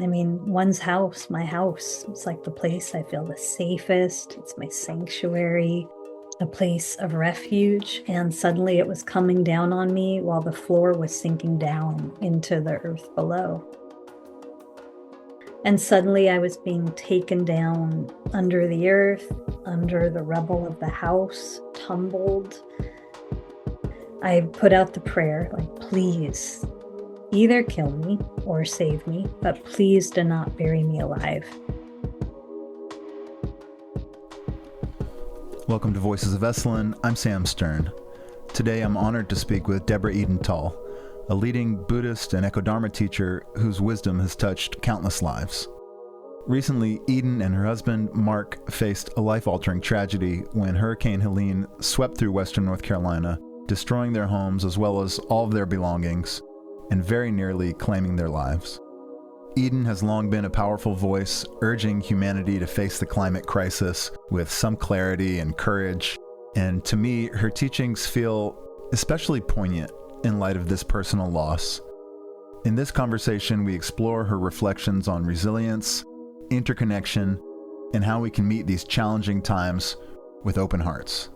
I mean, one's house, my house, it's like the place I feel the safest. It's my sanctuary, a place of refuge. And suddenly it was coming down on me while the floor was sinking down into the earth below. And suddenly I was being taken down under the earth, under the rubble of the house, tumbled. I put out the prayer, like, please, either kill me or save me, but please do not bury me alive. Welcome to Voices of Esalen. I'm Sam Stern. Today I'm honored to speak with Deborah Eden Tull, a leading Buddhist and EcoDharma teacher whose wisdom has touched countless lives. Recently, Eden and her husband, Mark, faced a life-altering tragedy when Hurricane Helene swept through western North Carolina, destroying their homes as well as all of their belongings, and very nearly claiming their lives. Eden has long been a powerful voice, urging humanity to face the climate crisis with some clarity and courage. And to me, her teachings feel especially poignant in light of this personal loss. In this conversation, we explore her reflections on resilience, interconnection, and how we can meet these challenging times with open hearts.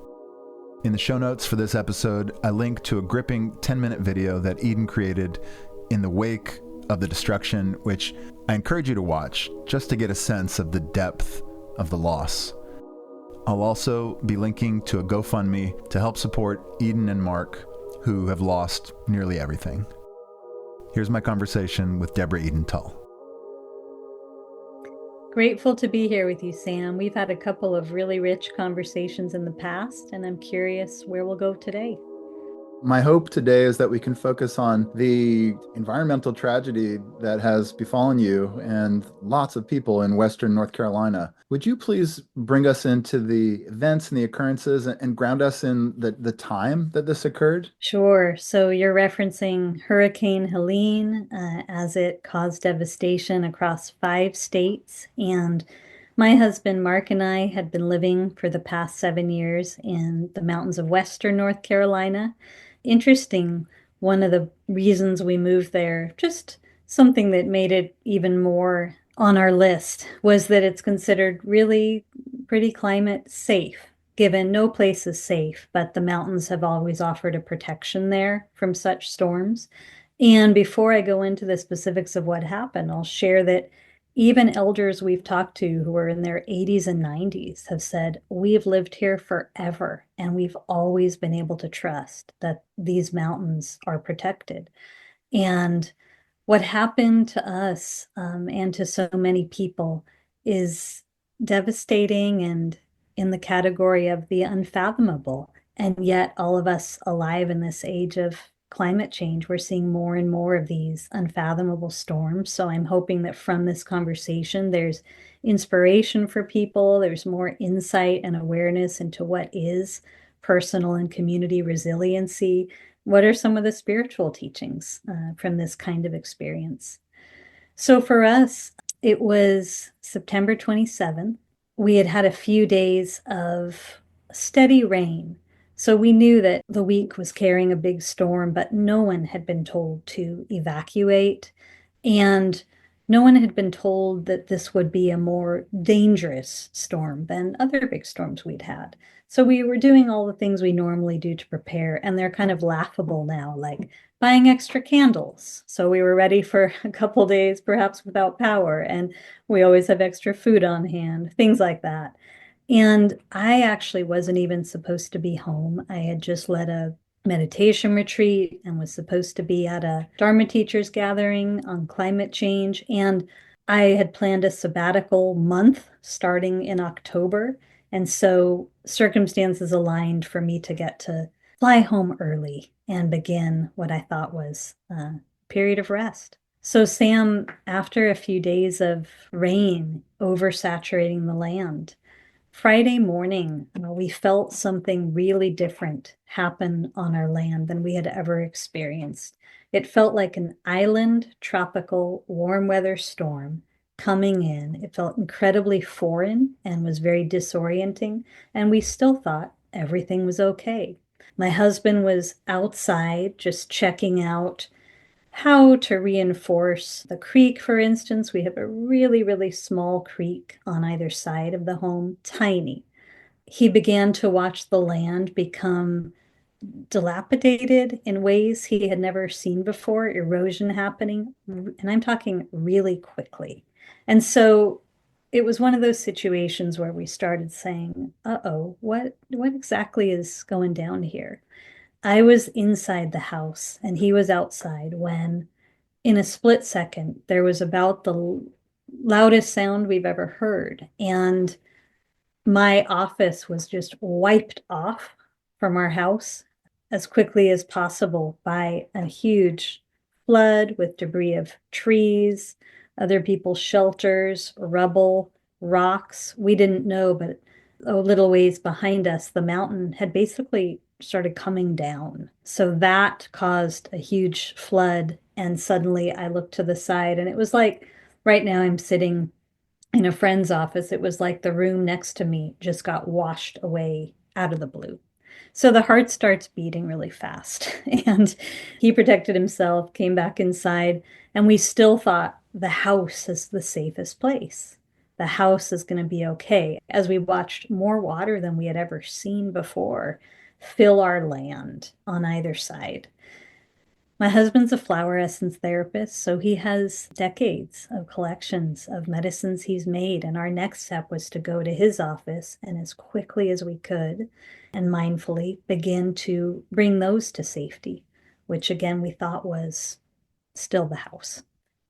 In the show notes for this episode, I link to a gripping 10-minute video that Eden created in the wake of the destruction, which I encourage you to watch just to get a sense of the depth of the loss. I'll also be linking to a GoFund Me to help support Eden and Mark, who have lost nearly everything. Here's my conversation with Deborah Eden Tull. Grateful to be here with you, Sam. We've had a couple of really rich conversations in the past, and I'm curious where we'll go today. My hope today is that we can focus on the environmental tragedy that has befallen you and lots of people in Western North Carolina. Would you please bring us into the events and the occurrences and ground us in the time that this occurred? Sure. So you're referencing Hurricane Helene as it caused devastation across 5 states. And my husband, Mark, and I had been living for the past 7 years in the mountains of Western North Carolina. Interesting, one of the reasons we moved there, just something that made it even more on our list, was that it's considered really pretty climate safe, given no place is safe, but the mountains have always offered a protection there from such storms. And before I go into the specifics of what happened, I'll share that even elders we've talked to who are in their 80s and 90s have said, we've lived here forever and we've always been able to trust that these mountains are protected. And what happened to us and to so many people is devastating and in the category of the unfathomable. And yet, all of us alive in this age of climate change, we're seeing more and more of these unfathomable storms. So I'm hoping that from this conversation, there's inspiration for people, there's more insight and awareness into what is personal and community resiliency. What are some of the spiritual teachings from this kind of experience? So for us, it was September 27th. We had had a few days of steady rain. So we knew that the week was carrying a big storm, but no one had been told to evacuate. And no one had been told that this would be a more dangerous storm than other big storms we'd had. So we were doing all the things we normally do to prepare, and they're kind of laughable now, like buying extra candles. So we were ready for a couple days, perhaps without power, and we always have extra food on hand, things like that. And I actually wasn't even supposed to be home. I had just led a meditation retreat and was supposed to be at a Dharma teachers gathering on climate change. And I had planned a sabbatical month starting in October. And so circumstances aligned for me to get to fly home early and begin what I thought was a period of rest. So, Sam, after a few days of rain oversaturating the land, Friday morning, we felt something really different happen on our land than we had ever experienced. It felt like an island tropical warm weather storm coming in. It felt incredibly foreign and was very disorienting, and we still thought everything was okay. My husband was outside just checking out how to reinforce the creek, for instance. We have a really, really small creek on either side of the home, tiny. He began to watch the land become dilapidated in ways he had never seen before, erosion happening, and I'm talking really quickly. And so it was one of those situations where we started saying, uh-oh, what exactly is going down here? I was inside the house and he was outside when in a split second there was about the loudest sound we've ever heard. And my office was just wiped off from our house as quickly as possible by a huge flood with debris of trees, other people's shelters, rubble, rocks. We didn't know, but a little ways behind us, the mountain had basically started coming down. So that caused a huge flood. And suddenly I looked to the side, and it was like right now I'm sitting in a friend's office. It was like the room next to me just got washed away out of the blue. So the heart starts beating really fast. And he protected himself, came back inside, and we still thought the house is the safest place. The house is going to be okay as we watched more water than we had ever seen before fill our land on either side. My husband's a flower essence therapist, so he has decades of collections of medicines he's made. And our next step was to go to his office and, as quickly as we could and mindfully, begin to bring those to safety, which again we thought was still the house.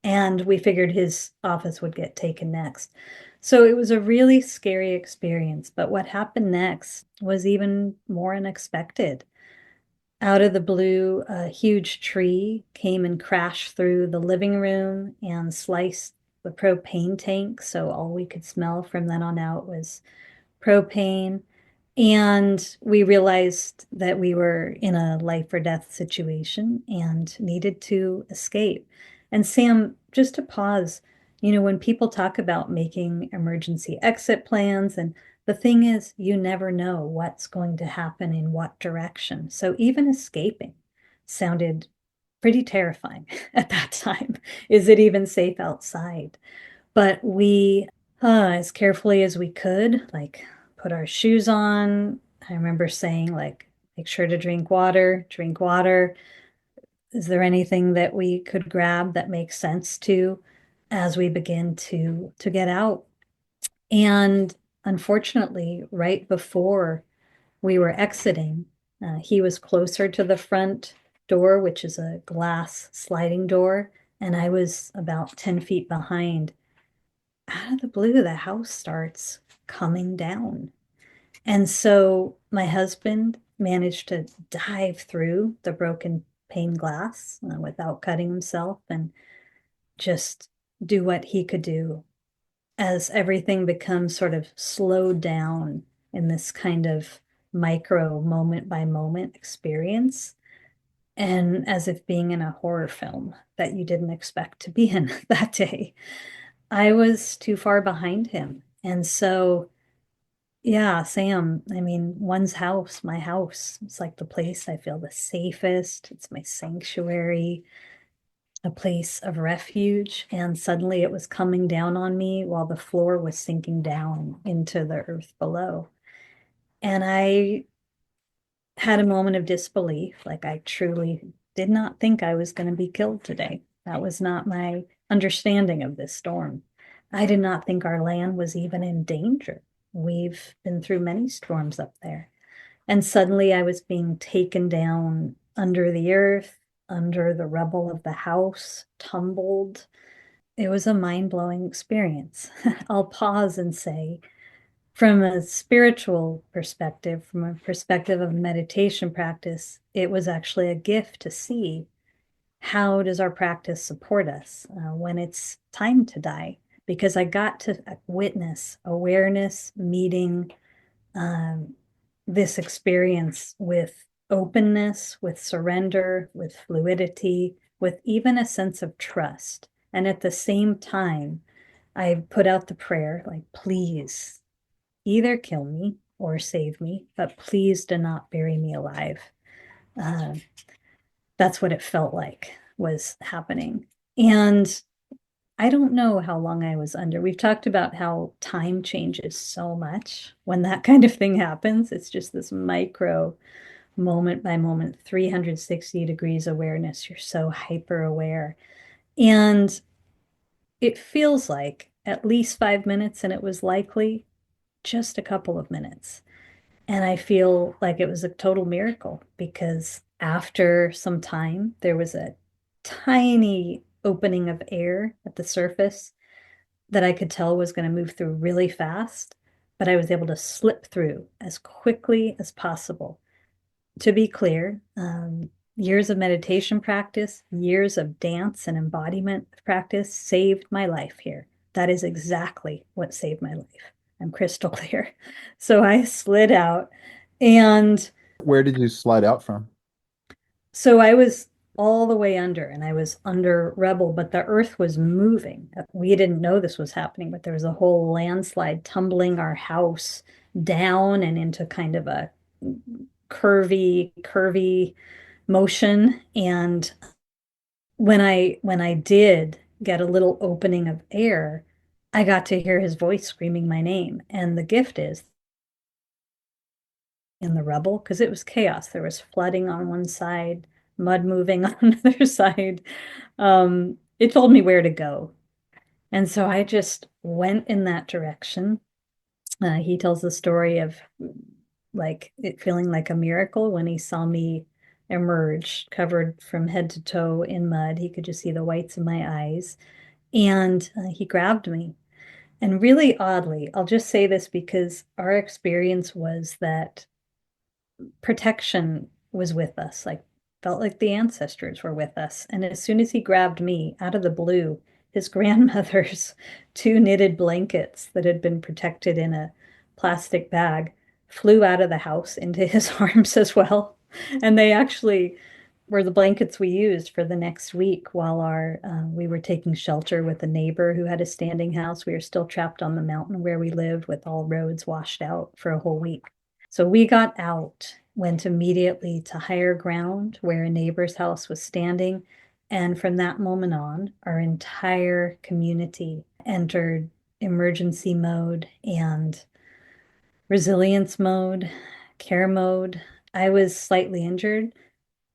And we figured his office would get taken next. So it was a really scary experience. But what happened next was even more unexpected. Out of the blue, a huge tree came and crashed through the living room and sliced the propane tank. So all we could smell from then on out was propane. And we realized that we were in a life or death situation and needed to escape. And Sam, just to pause, when people talk about making emergency exit plans, and the thing is, you never know what's going to happen in what direction. So even escaping sounded pretty terrifying at that time. Is it even safe outside? But we, as carefully as we could, like put our shoes on. I remember saying, like, make sure to drink water, drink water. Is there anything that we could grab that makes sense to as we begin to get out? And unfortunately, right before we were exiting, he was closer to the front door, which is a glass sliding door, and I was about 10 feet behind. Out of the blue, the house starts coming down. And so my husband managed to dive through the broken pane glass without cutting himself and just do what he could do as everything becomes sort of slowed down in this kind of micro moment by moment experience. And as if being in a horror film that you didn't expect to be in that day. I was too far behind him. And so, yeah, Sam, I mean, one's house, my house, it's like the place I feel the safest. It's my sanctuary, a place of refuge. And suddenly it was coming down on me while the floor was sinking down into the earth below. And I had a moment of disbelief. Like, I truly did not think I was going to be killed today. That was not my understanding of this storm. I did not think our land was even in danger. We've been through many storms up there. And suddenly I was being taken down under the earth, under the rubble of the house, tumbled. It was a mind-blowing experience. I'll pause and say, from a spiritual perspective, from a perspective of meditation practice, it was actually a gift to see how does our practice support us when it's time to die? Because I got to witness awareness meeting um, this experience with openness, with surrender, with fluidity, with even a sense of trust. And at the same time, I put out the prayer, like, please either kill me or save me, but please do not bury me alive. Uh, that's what it felt like. was happening. And I don't know how long I was under. We've talked about how time changes so much when that kind of thing happens. It's just this micro moment by moment, 360 degrees awareness. You're so hyper aware. And it feels like at least 5 minutes, and it was likely just a couple of minutes. And I feel like it was a total miracle because after some time, there was a tiny opening of air at the surface that I could tell was going to move through really fast, but I was able to slip through as quickly as possible. To be clear, years of meditation practice, years of dance and embodiment practice saved my life here. That is exactly what saved my life. I'm crystal clear. So I slid out, and Where did you slide out from? so I was all the way under, and I was under rubble, but the earth was moving. We didn't know this was happening, but there was a whole landslide tumbling our house down and into kind of a curvy motion. And when I did get a little opening of air, I got to hear his voice screaming my name. And the gift is in the rubble, because it was chaos. There was flooding on one side, mud moving on the other side. It told me where to go. And so I just went in that direction. He tells the story of like it feeling like a miracle when he saw me emerge covered from head to toe in mud. He could just see the whites of my eyes. And he grabbed me. And really oddly, I'll just say this because our experience was that protection was with us, like felt like the ancestors were with us. And as soon as he grabbed me out of the blue, his grandmother's two knitted blankets that had been protected in a plastic bag flew out of the house into his arms as well. And they actually were the blankets we used for the next week while our we were taking shelter with a neighbor who had a standing house. We were still trapped on the mountain where we lived with all roads washed out for a whole week. So we got out, went immediately to higher ground where a neighbor's house was standing. And from that moment on, our entire community entered emergency mode and resilience mode, care mode. I was slightly injured.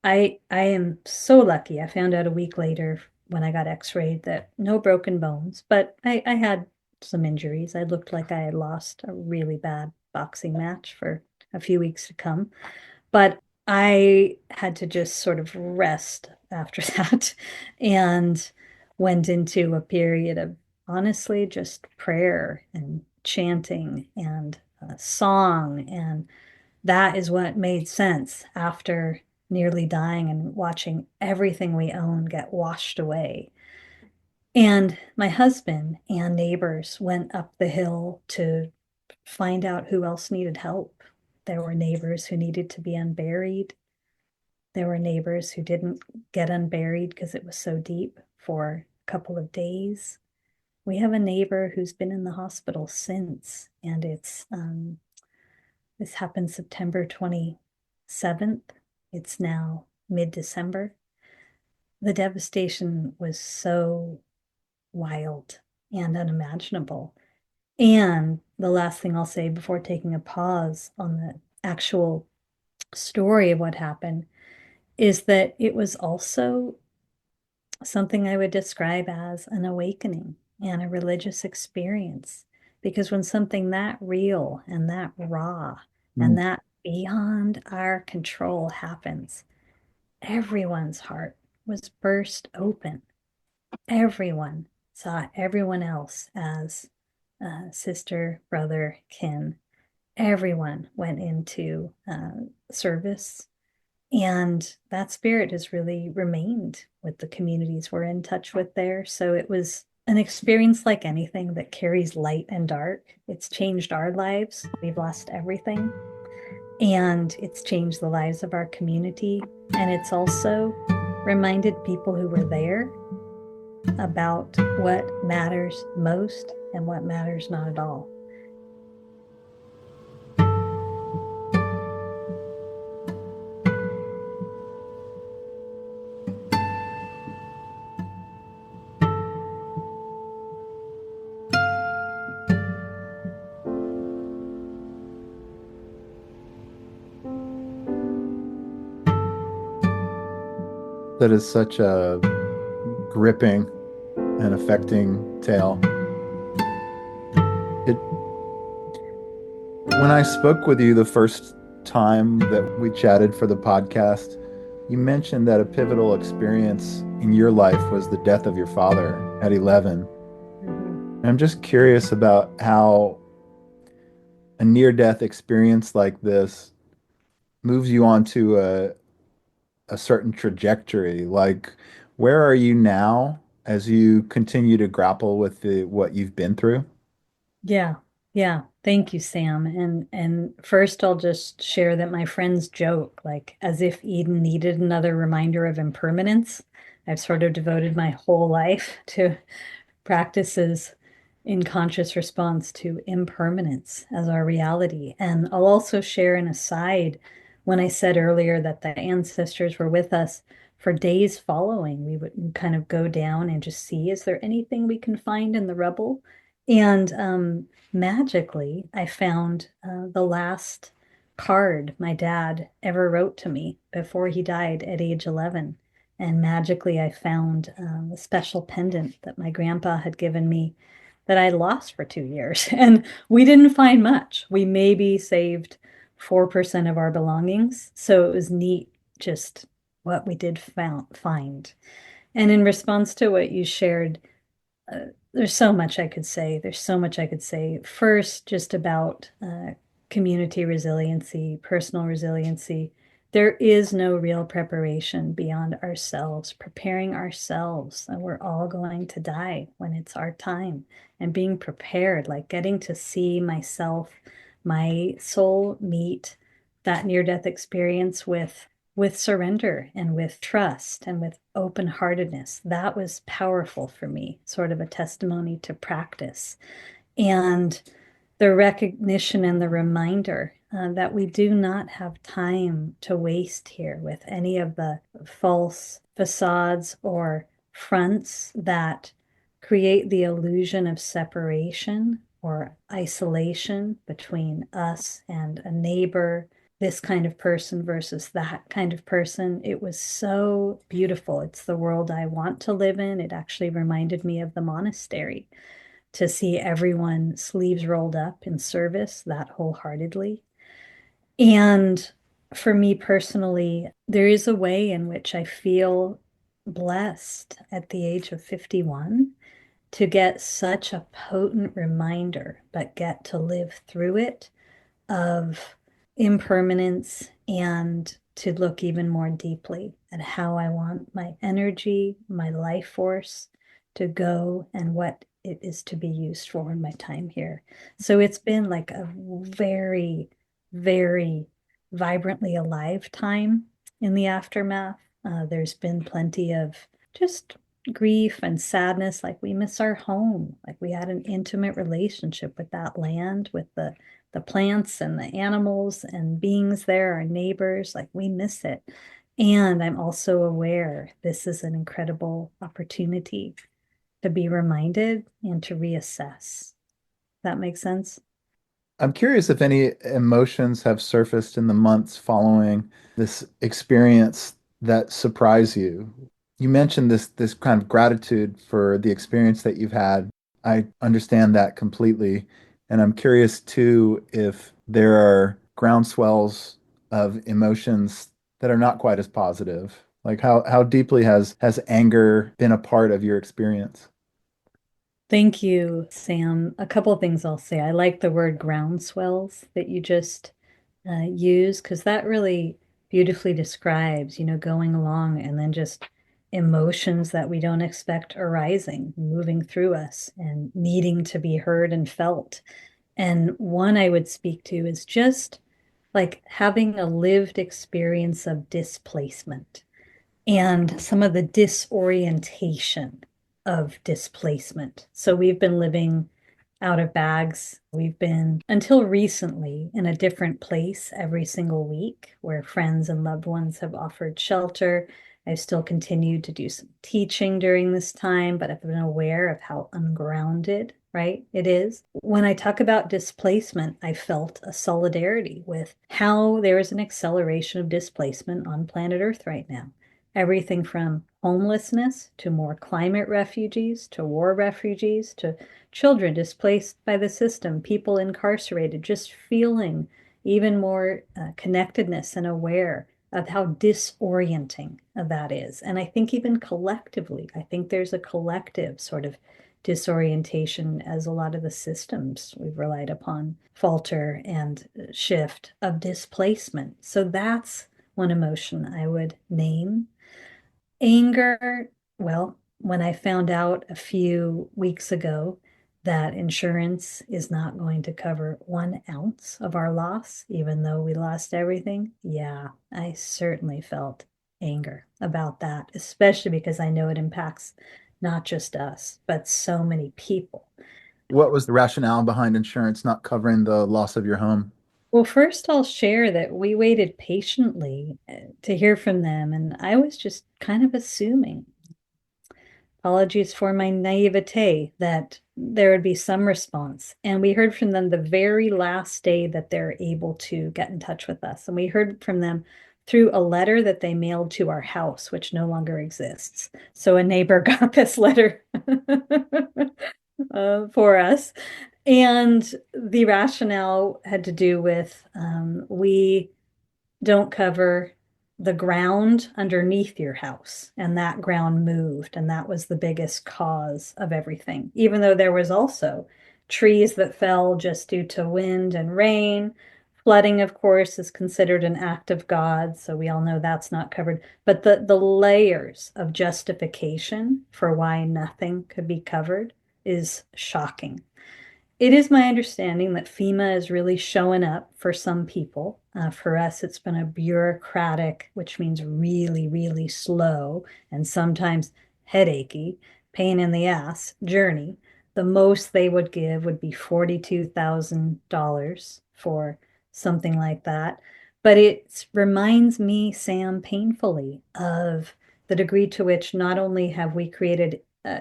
I am so lucky. I found out a week later when I got x-rayed that no broken bones, but I had some injuries. I looked like I had lost a really bad boxing match for a few weeks to come. But I had to just sort of rest after that and went into a period of honestly just prayer and chanting and song. And that is what made sense after nearly dying and watching everything we own get washed away. And my husband and neighbors went up the hill to find out who else needed help. There were neighbors who needed to be unburied. There were neighbors who didn't get unburied because it was so deep for a couple of days. We have a neighbor who's been in the hospital since, and this happened September 27th. It's now mid-December. The devastation was so wild and unimaginable. And the last thing I'll say before taking a pause on the actual story of what happened is that it was also something I would describe as an awakening and a religious experience. Because when something that real and that raw and that beyond our control happens, everyone's heart was burst open. Everyone saw everyone else as sister, brother, kin. Everyone went into service. And that spirit has really remained with the communities we're in touch with there. So it was an experience like anything that carries light and dark. It's changed our lives. We've lost everything. And it's changed the lives of our community. And it's also reminded people who were there about what matters most and what matters not at all. That is such a gripping and affecting tale. It When I spoke with you the first time that we chatted for the podcast, you mentioned that a pivotal experience in your life was the death of your father at 11. Mhm. And I'm just curious about how a near-death experience like this moves you onto a certain trajectory. Like, where are you now as you continue to grapple with what you've been through? Yeah, yeah. Thank you, Sam. And first I'll just share that my friends joke, like as if Eden needed another reminder of impermanence. I've sort of devoted my whole life to practices in conscious response to impermanence as our reality. And I'll also share an aside when I said earlier that the ancestors were with us for days following. We would kind of go down and just see, is there anything we can find in the rubble? And magically, I found the last card my dad ever wrote to me before he died at age 11. And magically, I found a special pendant that my grandpa had given me that I lost for 2 years. And we didn't find much. We maybe saved 4% of our belongings. So it was neat just what we did find. And in response to what you shared, there's so much I could say. There's so much I could say. First, just about community resiliency, personal resiliency. There is no real preparation beyond ourselves, preparing ourselves. And we're all going to die when it's our time. And being prepared, like getting to see myself, my soul meet that near-death experience with surrender and with trust and with open-heartedness. That was powerful for me, sort of a testimony to practice. And the recognition and the reminder that we do not have time to waste here with any of the false facades or fronts that create the illusion of separation or isolation between us and a neighbor, this kind of person versus that kind of person. It was so beautiful. It's the world I want to live in. It actually reminded me of the monastery to see everyone sleeves rolled up in service that wholeheartedly. And for me personally, there is a way in which I feel blessed at the age of 51 to get such a potent reminder, but get to live through it of impermanence and to look even more deeply at how I want my energy, my life force to go and what it is to be used for in my time here. So it's been like a very, very vibrantly alive time in the aftermath. There's been plenty of just grief and sadness, like we miss our home, like we had an intimate relationship with that land, with the plants and the animals and beings there, our neighbors, like we miss it. And I'm also aware this is an incredible opportunity to be reminded and to reassess. That makes sense? I'm curious if any emotions have surfaced in the months following this experience that surprise you. You mentioned this kind of gratitude for the experience that you've had. I understand that completely. And I'm curious too if there are groundswells of emotions that are not quite as positive. Like how deeply has anger been a part of your experience? Thank you, Sam. A couple of things I'll say. I like the word groundswells that you just use because that really beautifully describes, going along and then just emotions that we don't expect arising, moving through us and needing to be heard and felt. And one I would speak to is just like having a lived experience of displacement and some of the disorientation of displacement. So we've been living out of bags. We've been, until recently, in a different place every single week where friends and loved ones have offered shelter. I've still continued to do some teaching during this time, but I've been aware of how ungrounded, right, it is. When I talk about displacement, I felt a solidarity with how there is an acceleration of displacement on planet Earth right now. everything from homelessness to more climate refugees to war refugees to children displaced by the system, people incarcerated, just feeling even more connectedness and aware of how disorienting that is. And I think even collectively, I think there's a collective sort of disorientation as a lot of the systems we've relied upon falter and shift of displacement. So that's one emotion I would name. Anger, well, when I found out a few weeks ago that insurance is not going to cover 1 ounce of our loss, even though we lost everything, yeah, I certainly felt anger about that, especially because I know it impacts not just us, but so many people. What was the rationale behind insurance not covering the loss of your home? Well, first, I'll share that we waited patiently to hear from them, and I was just kind of assuming. Apologies for my naivete that there would be some response. And we heard from them the very last day that they're able to get in touch with us. And we heard from them through a letter that they mailed to our house, which no longer exists. So a neighbor got this letter for us. And the rationale had to do with we don't cover the ground underneath your house. And that ground moved. And that was the biggest cause of everything, even though there was also trees that fell just due to wind and rain. Flooding, of course, is considered an act of God. So we all know that's not covered. But the layers of justification for why nothing could be covered is shocking. It is my understanding that FEMA is really showing up for some people. For us, it's been a bureaucratic, which means really, really slow and sometimes headachy, pain in the ass journey. The most they would give would be $42,000 for something like that. But it reminds me, Sam, painfully of the degree to which not only have we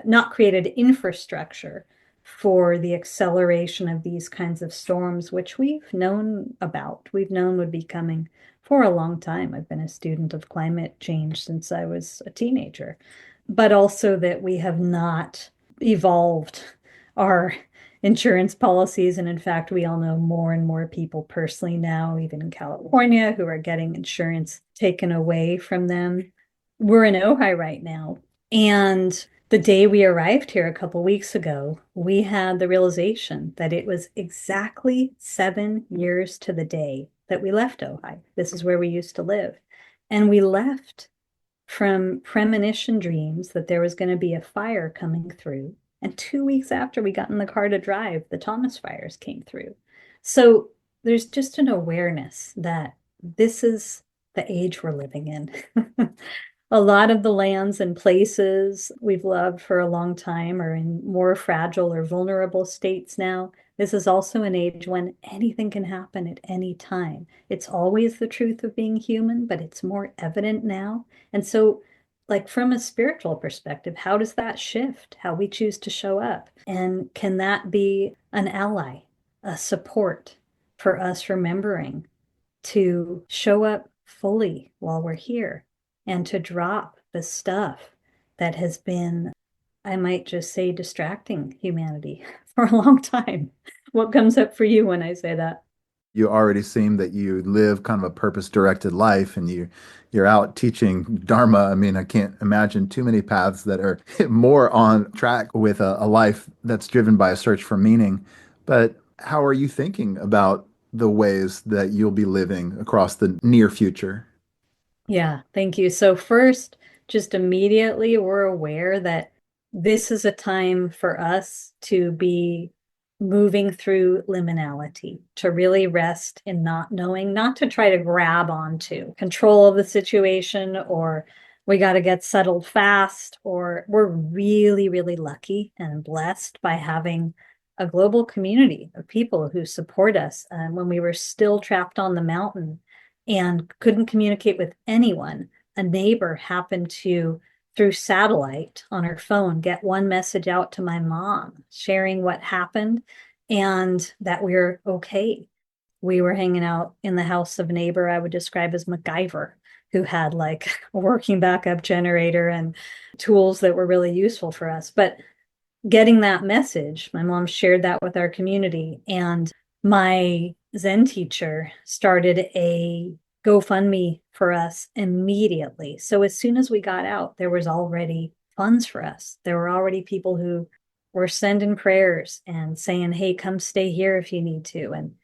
not created infrastructure for the acceleration of these kinds of storms, which we've known about, we've known would be coming for a long time. I've been a student of climate change since I was a teenager, but also that we have not evolved our insurance policies. And in fact, we all know more and more people personally now, even in California, who are getting insurance taken away from them. We're in Ojai right now. And the day we arrived here a couple weeks ago, we had the realization that it was exactly 7 years to the day that we left Ojai. This is where we used to live. And we left from premonition dreams that there was going to be a fire coming through. And 2 weeks after we got in the car to drive, the Thomas fires came through. So there's just an awareness that this is the age we're living in. A lot of the lands and places we've loved for a long time are in more fragile or vulnerable states now. This is also an age when anything can happen at any time. It's always the truth of being human, but it's more evident now. And so, like from a spiritual perspective, how does that shift how we choose to show up? And can that be an ally, a support for us remembering to show up fully while we're here and to drop the stuff that has been, I might just say, distracting humanity for a long time? What comes up for you when I say that? You already seem that you live kind of a purpose-directed life and you're out teaching Dharma. I mean, I can't imagine too many paths that are more on track with a life that's driven by a search for meaning. But how are you thinking about the ways that you'll be living across the near future? Yeah, thank you. So first, just immediately, we're aware that this is a time for us to be moving through liminality, to really rest in not knowing, not to try to grab onto control of the situation, or we got to get settled fast, or we're really, really lucky and blessed by having a global community of people who support us. When we were still trapped on the mountain, and couldn't communicate with anyone, a neighbor happened to, through satellite on her phone, get one message out to my mom sharing what happened and that we are okay. We were hanging out in the house of a neighbor I would describe as MacGyver. who had like a working backup generator and tools that were really useful for us. But getting that message, my mom shared that with our community, and my Zen teacher started a GoFundMe for us immediately. So as soon as we got out, there was already funds for us. There were already people who were sending prayers and saying, hey, come stay here if you need to, and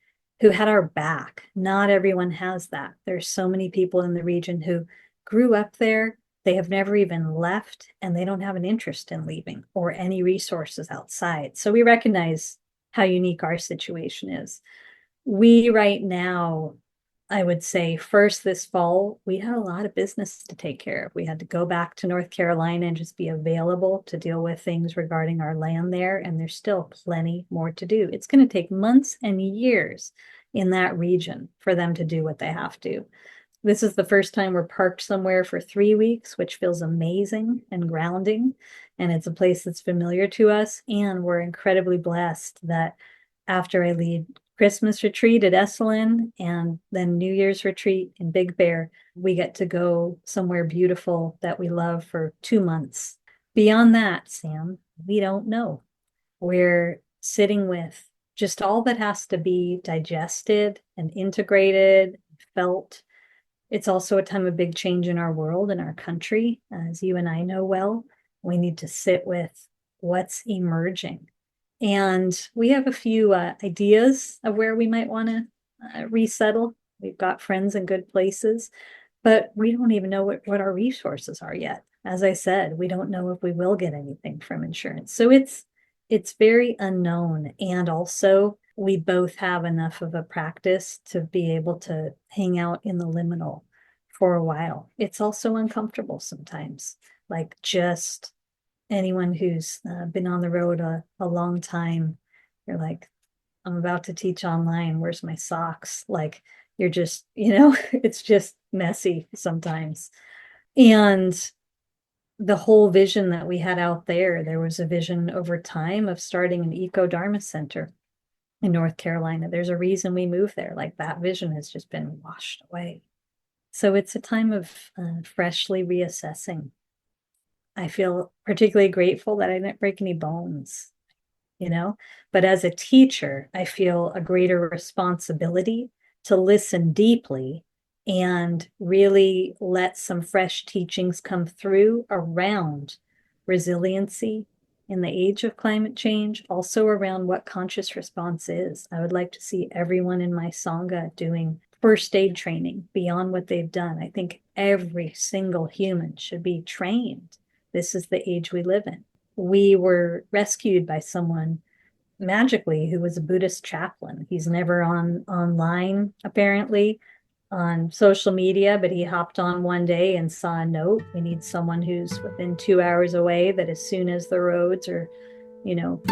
who had our back. Not everyone has that. There's so many people in the region who grew up there. They have never even left, and they don't have an interest in leaving or any resources outside. So we recognize how unique our situation is. We right now, I would say first this fall, we had a lot of business to take care of. We had to go back to North Carolina and just be available to deal with things regarding our land there. And there's still plenty more to do. It's going to take months and years in that region for them to do what they have to. This is the first time we're parked somewhere for 3 weeks, which feels amazing and grounding. And it's a place that's familiar to us. And we're incredibly blessed that after I lead Christmas retreat at Esalen and then New Year's retreat in Big Bear, we get to go somewhere beautiful that we love for 2 months. Beyond that, Sam, we don't know. We're sitting with just all that has to be digested and integrated, felt. It's also a time of big change in our world and our country. As you and I know well, we need to sit with what's emerging. And we have a few ideas of where we might want to resettle. We've got friends in good places, but we don't even know what our resources are yet. As I said, we don't know if we will get anything from insurance. So it's very unknown. And also, we both have enough of a practice to be able to hang out in the liminal for a while. It's also uncomfortable sometimes, like just anyone who's been on the road a long time, you're like, I'm about to teach online. Where's my socks? Like, you're just, it's just messy sometimes. And the whole vision that we had out there was a vision over time of starting an EcoDharma center in North Carolina. There's a reason we moved there. Like, that vision has just been washed away. So it's a time of freshly reassessing. I feel particularly grateful that I didn't break any bones, but as a teacher, I feel a greater responsibility to listen deeply and really let some fresh teachings come through around resiliency in the age of climate change, also around what conscious response is. I would like to see everyone in my Sangha doing first aid training beyond what they've done. I think every single human should be trained. This is the age we live in. We were rescued by someone magically who was a Buddhist chaplain. He's never online, apparently, on social media, but he hopped on one day and saw a note. We need someone who's within 2 hours away, that as soon as the roads are,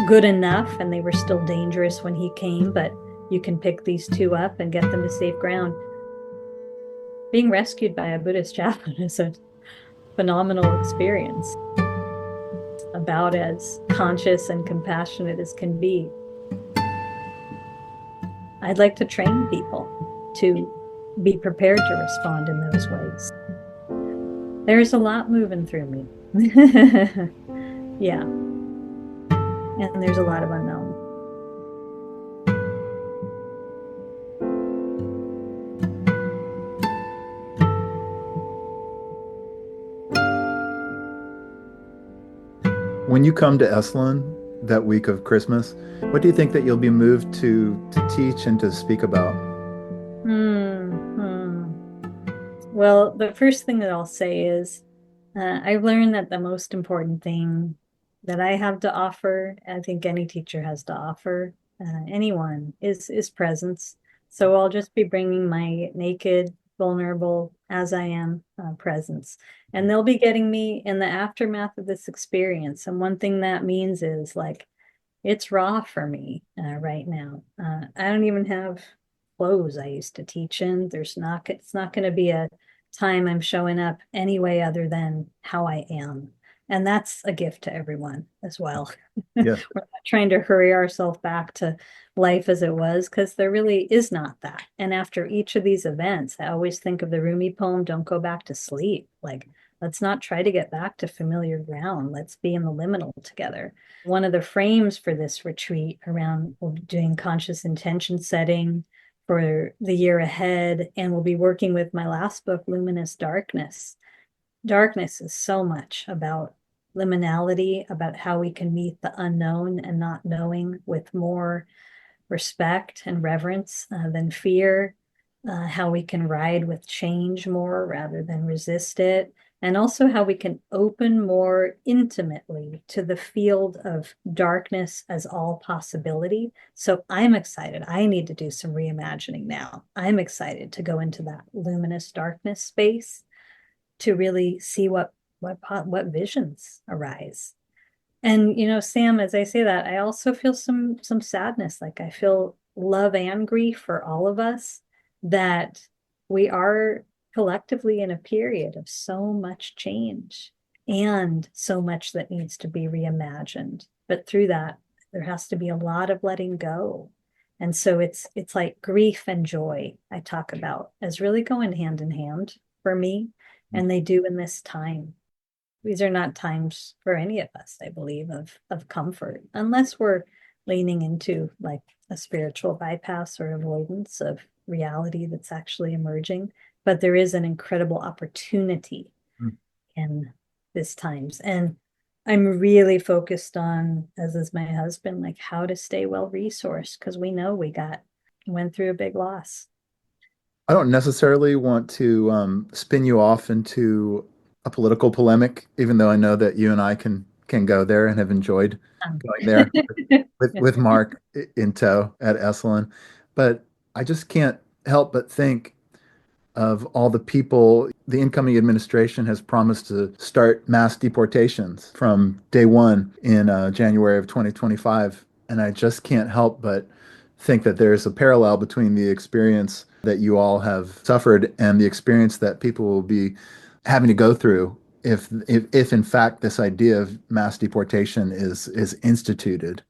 good enough, and they were still dangerous when he came, but you can pick these two up and get them to safe ground. Being rescued by a Buddhist chaplain is a phenomenal experience, about as conscious and compassionate as can be. I'd like to train people to be prepared to respond in those ways. There's a lot moving through me. Yeah. And there's a lot of unknown. When you come to Esalen that week of Christmas, what do you think that you'll be moved to teach and to speak about? Well, the first thing that I'll say is I've learned that the most important thing that I have to offer, I think any teacher has to offer anyone, is presence. So I'll just be bringing my naked, vulnerable, as I am, presence. And they'll be getting me in the aftermath of this experience. And one thing that means is, like, it's raw for me right now. I don't even have clothes I used to teach in. It's not going to be a time I'm showing up any way other than how I am. And that's a gift to everyone as well. Yes. We're not trying to hurry ourselves back to life as it was, because there really is not that. And after each of these events, I always think of the Rumi poem, Don't Go Back to Sleep. Like, let's not try to get back to familiar ground. Let's be in the liminal together. One of the frames for this retreat around, we'll be doing conscious intention setting for the year ahead, and we'll be working with my last book, Luminous Darkness. Darkness is so much about liminality, about how we can meet the unknown and not knowing with more respect and reverence than fear, how we can ride with change more rather than resist it, and also how we can open more intimately to the field of darkness as all possibility. So I'm excited. I need to do some reimagining now. I'm excited to go into that luminous darkness space to really see what visions arise. And Sam, as I say that, I also feel some sadness. Like, I feel love and grief for all of us, that we are collectively in a period of so much change and so much that needs to be reimagined. But through that, there has to be a lot of letting go. And so it's like grief and joy I talk about as really going hand in hand for me, and they do in this time. These are not times for any of us, I believe, of comfort, unless we're leaning into like a spiritual bypass or avoidance of reality that's actually emerging. But there is an incredible opportunity Mm. in this times. And I'm really focused on, as is my husband, like how to stay well resourced, because we know went through a big loss. I don't necessarily want to spin you off into a political polemic, even though I know that you and I can go there and have enjoyed Um, going there with Mark in tow at Esalen. But I just can't help but think of all the people. The incoming administration has promised to start mass deportations from day one in January of 2025. And I just can't help but think that there's a parallel between the experience that you all have suffered and the experience that people will be having to go through if in fact this idea of mass deportation is instituted.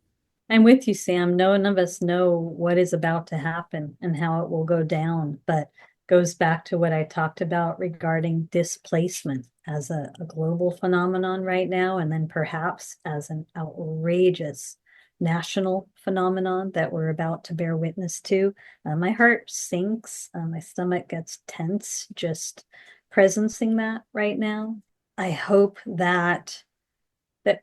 I'm with you, Sam. None of us know what is about to happen and how it will go down, but goes back to what I talked about regarding displacement as a global phenomenon right now, and then perhaps as an outrageous national phenomenon that we're about to bear witness to. My heart sinks, my stomach gets tense just presencing that right now. I hope that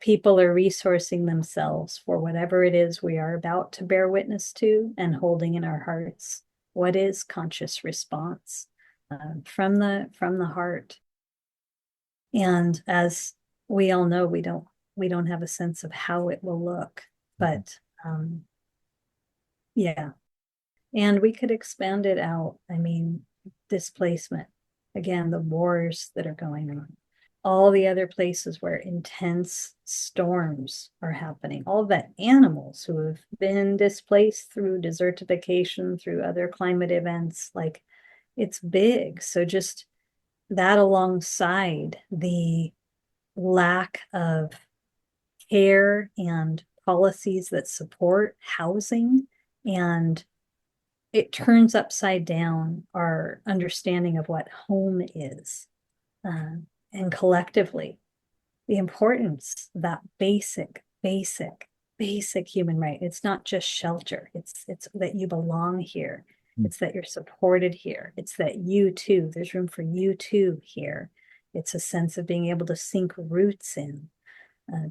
people are resourcing themselves for whatever it is we are about to bear witness to, and holding in our hearts what is conscious response from the heart. And as we all know, we don't have a sense of how it will look, but yeah. And we could expand it out. I mean, displacement, again, the wars that are going on, all the other places where intense storms are happening, all the animals who have been displaced through desertification, through other climate events, like, it's big. So just that, alongside the lack of care and policies that support housing, and it turns upside down our understanding of what home is. Uh, and collectively, the importance of that basic human right. It's not just shelter. It's that you belong here. It's that you're supported here. It's that you too, there's room for you too here. It's a sense of being able to sink roots in,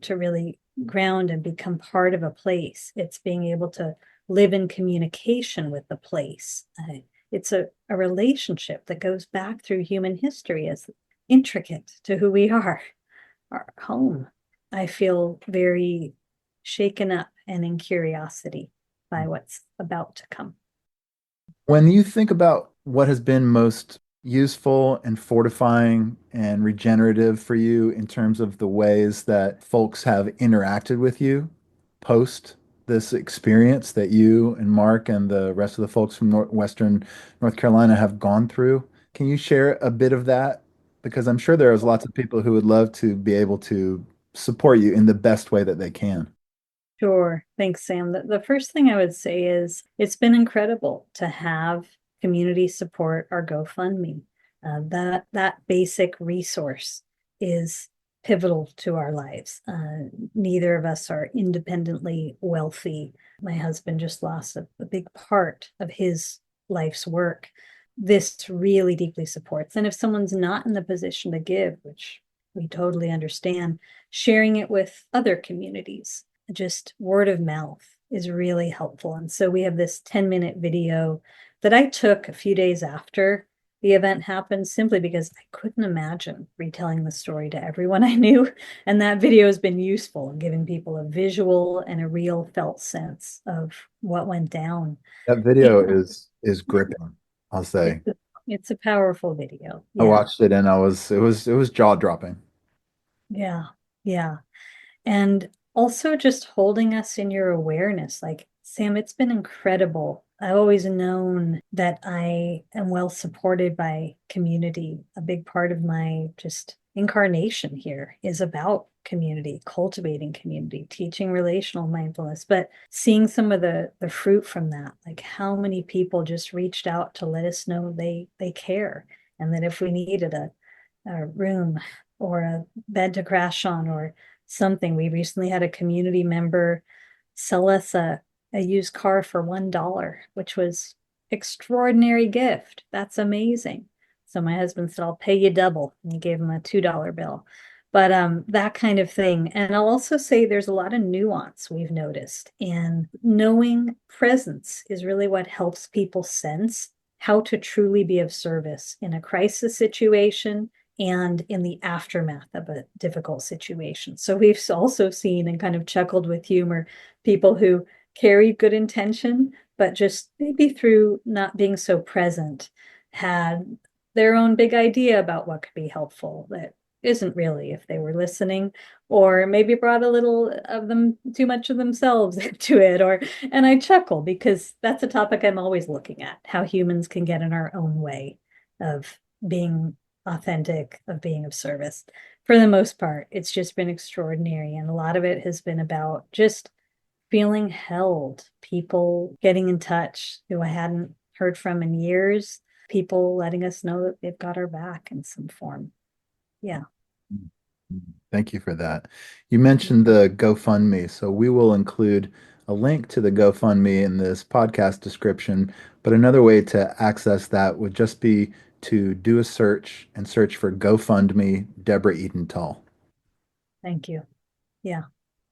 to really ground and become part of a place. It's being able to live in communication with the place. It's a relationship that goes back through human history as intricate to who we are, our home. I feel very shaken up and in curiosity by what's about to come. When you think about what has been most useful and fortifying and regenerative for you in terms of the ways that folks have interacted with you post this experience that you and Mark and the rest of the folks from Western North Carolina have gone through, can you share a bit of that? Because I'm sure there's lots of people who would love to be able to support you in the best way that they can. Sure. Thanks, Sam. The first thing I would say is it's been incredible to have community support our GoFundMe. That basic resource is pivotal to our lives. Neither of us are independently wealthy. My husband just lost a big part of his life's work. This really deeply supports. And if someone's not in the position to give, which we totally understand, sharing it with other communities, just word of mouth is really helpful. And so we have this 10-minute video that I took a few days after the event happened, simply because I couldn't imagine retelling the story to everyone I knew. And that video has been useful in giving people a visual and a real felt sense of what went down. That And video is gripping, I'll say. it's a powerful video. I Yeah. watched it and it was jaw-dropping. Yeah. Yeah. And also just holding us in your awareness. Like, Sam, it's been incredible. I've always known that I am well supported by community. A big part of my just incarnation here is about community, cultivating community, teaching relational mindfulness, but seeing some of the fruit from that, like how many people just reached out to let us know they care, and that if we needed a room or a bed to crash on or something. We recently had a community member sell us a used car for $1, which was extraordinary gift. That's amazing. So my husband said, I'll pay you double. And he gave him a $2 bill. But that kind of thing. And I'll also say there's a lot of nuance we've noticed. And knowing presence is really what helps people sense how to truly be of service in a crisis situation and in the aftermath of a difficult situation. So we've also seen and kind of chuckled with humor people who carried good intention, but just maybe through not being so present, had their own big idea about what could be helpful that isn't really if they were listening, or maybe brought a little of them too much of themselves into it. Or and I chuckle because that's a topic I'm always looking at, how humans can get in our own way of being authentic, of being of service. For the most part, it's just been extraordinary. And a lot of it has been about just feeling held, people getting in touch who I hadn't heard from in years, people letting us know that they've got our back in some form. Yeah. Thank you for that. You mentioned the GoFundMe, so we will include a link to the GoFundMe in this podcast description. But another way to access that would just be to do a search and search for GoFundMe Deborah Eden Tull. Thank you. Yeah.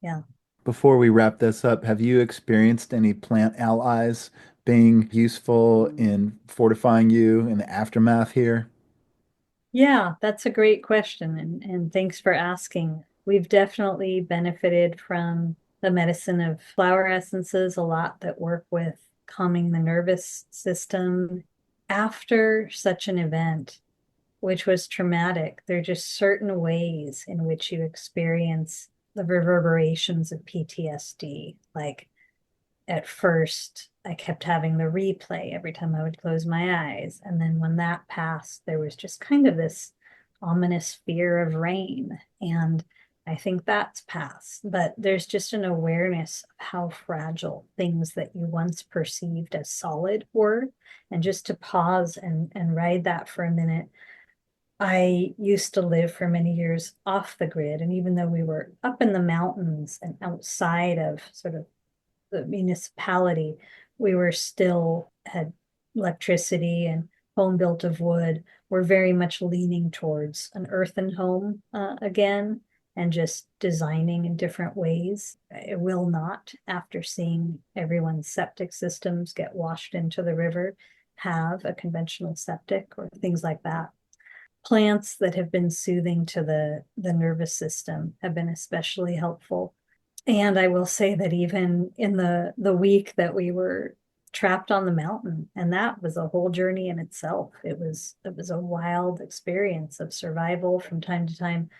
Yeah. Before we wrap this up, have you experienced any plant allies being useful in fortifying you in the aftermath here? Yeah, that's a great question. And thanks for asking. We've definitely benefited from the medicine of flower essences, a lot that work with calming the nervous system. After such an event, which was traumatic, there are just certain ways in which you experience the reverberations of PTSD. Like at first, I kept having the replay every time I would close my eyes. And then when that passed, there was just kind of this ominous fear of rain. And I think that's passed. But there's just an awareness of how fragile things that you once perceived as solid were. And just to pause and ride that for a minute. I used to live for many years off the grid. And even though we were up in the mountains and outside of sort of the municipality, we were still had electricity and home built of wood. We're very much leaning towards an earthen home again, and just designing in different ways. It will not, after seeing everyone's septic systems get washed into the river, have a conventional septic or things like that. Plants that have been soothing to the nervous system have been especially helpful. And I will say that even in the week that we were trapped on the mountain, and that was a whole journey in itself. It was a wild experience of survival. From time to time,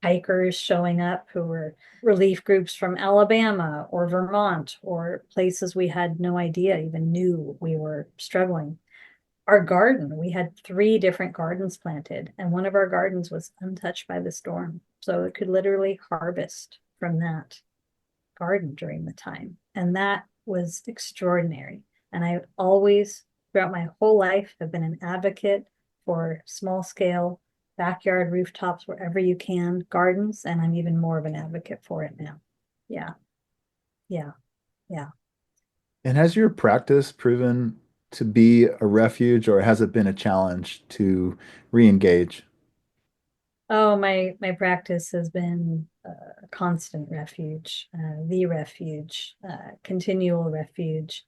hikers showing up who were relief groups from Alabama or Vermont or places we had no idea even knew we were struggling. Our garden, we had 3 different gardens planted, and one of our gardens was untouched by the storm. So it could literally harvest from that garden during the time. And that was extraordinary. And I always, throughout my whole life, have been an advocate for small scale backyard rooftops, wherever you can, gardens. And I'm even more of an advocate for it now. Yeah. Yeah. Yeah. And has your practice proven to be a refuge, or has it been a challenge to re-engage? Oh, my practice has been a constant refuge, the refuge, continual refuge.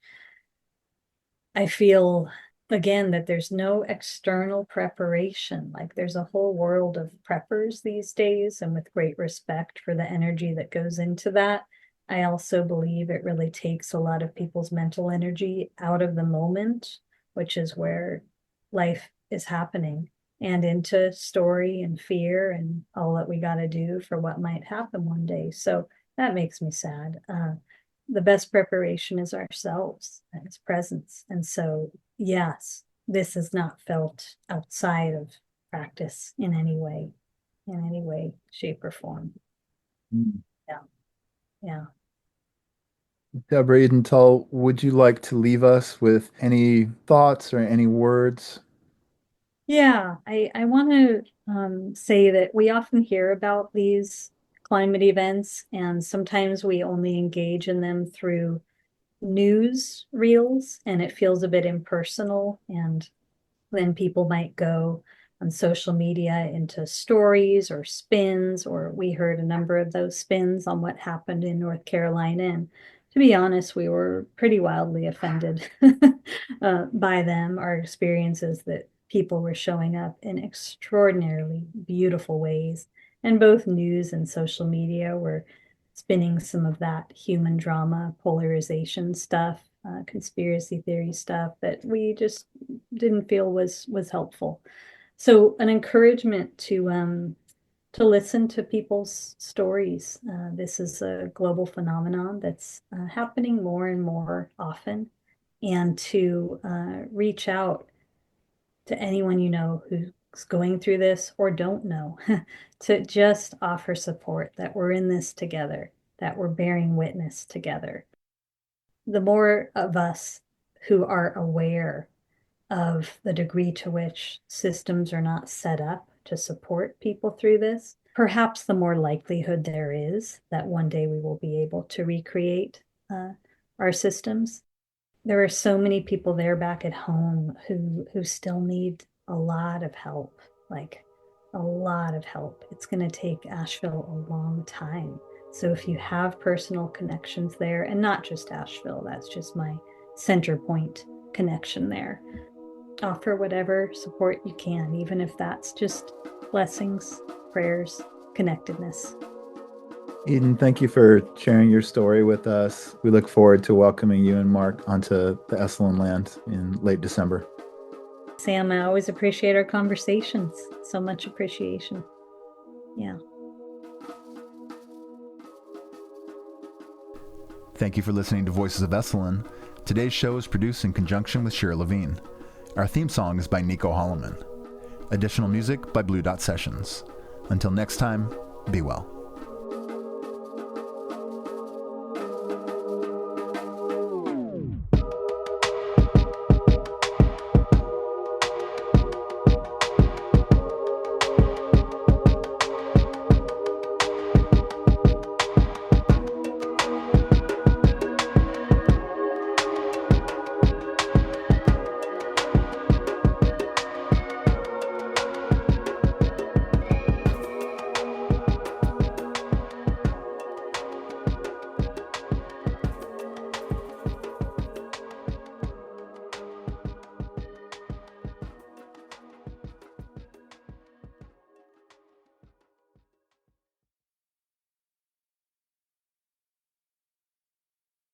I feel again that there's no external preparation. Like there's a whole world of preppers these days, and with great respect for the energy that goes into that. I also believe it really takes a lot of people's mental energy out of the moment, which is where life is happening, and into story and fear and all that we got to do for what might happen one day. So that makes me sad. The best preparation is ourselves and its presence. And so, yes, this is not felt outside of practice in any way, shape, or form. Mm. Yeah. Yeah. Deborah Eden Tull, would you like to leave us with any thoughts or any words? Yeah. I want to say that we often hear about these climate events, and sometimes we only engage in them through news reels, and it feels a bit impersonal. And then people might go on social media into stories or spins, or we heard a number of those spins on what happened in North Carolina. And to be honest, we were pretty wildly offended by them, our experiences that people were showing up in extraordinarily beautiful ways. And both news and social media were spinning some of that human drama, polarization stuff, conspiracy theory stuff that we just didn't feel was helpful. So an encouragement to listen to people's stories. This is a global phenomenon that's happening more and more often, and to reach out to anyone you know who's going through this or don't know, to just offer support, that we're in this together, that we're bearing witness together. The more of us who are aware of the degree to which systems are not set up to support people through this, perhaps the more likelihood there is that one day we will be able to recreate our systems. There are so many people there back at home who still need a lot of help, like a lot of help. It's going to take Asheville a long time. So if you have personal connections there, and not just Asheville, that's just my center point connection there, offer whatever support you can, even if that's just blessings, prayers, connectedness. Eden, thank you for sharing your story with us. We look forward to welcoming you and Mark onto the Esalen land in late December. Sam, I always appreciate our conversations. So much appreciation. Yeah. Thank you for listening to Voices of Esalen. Today's show is produced in conjunction with Shira Levine. Our theme song is by Nico Holloman. Additional music by Blue Dot Sessions. Until next time, be well.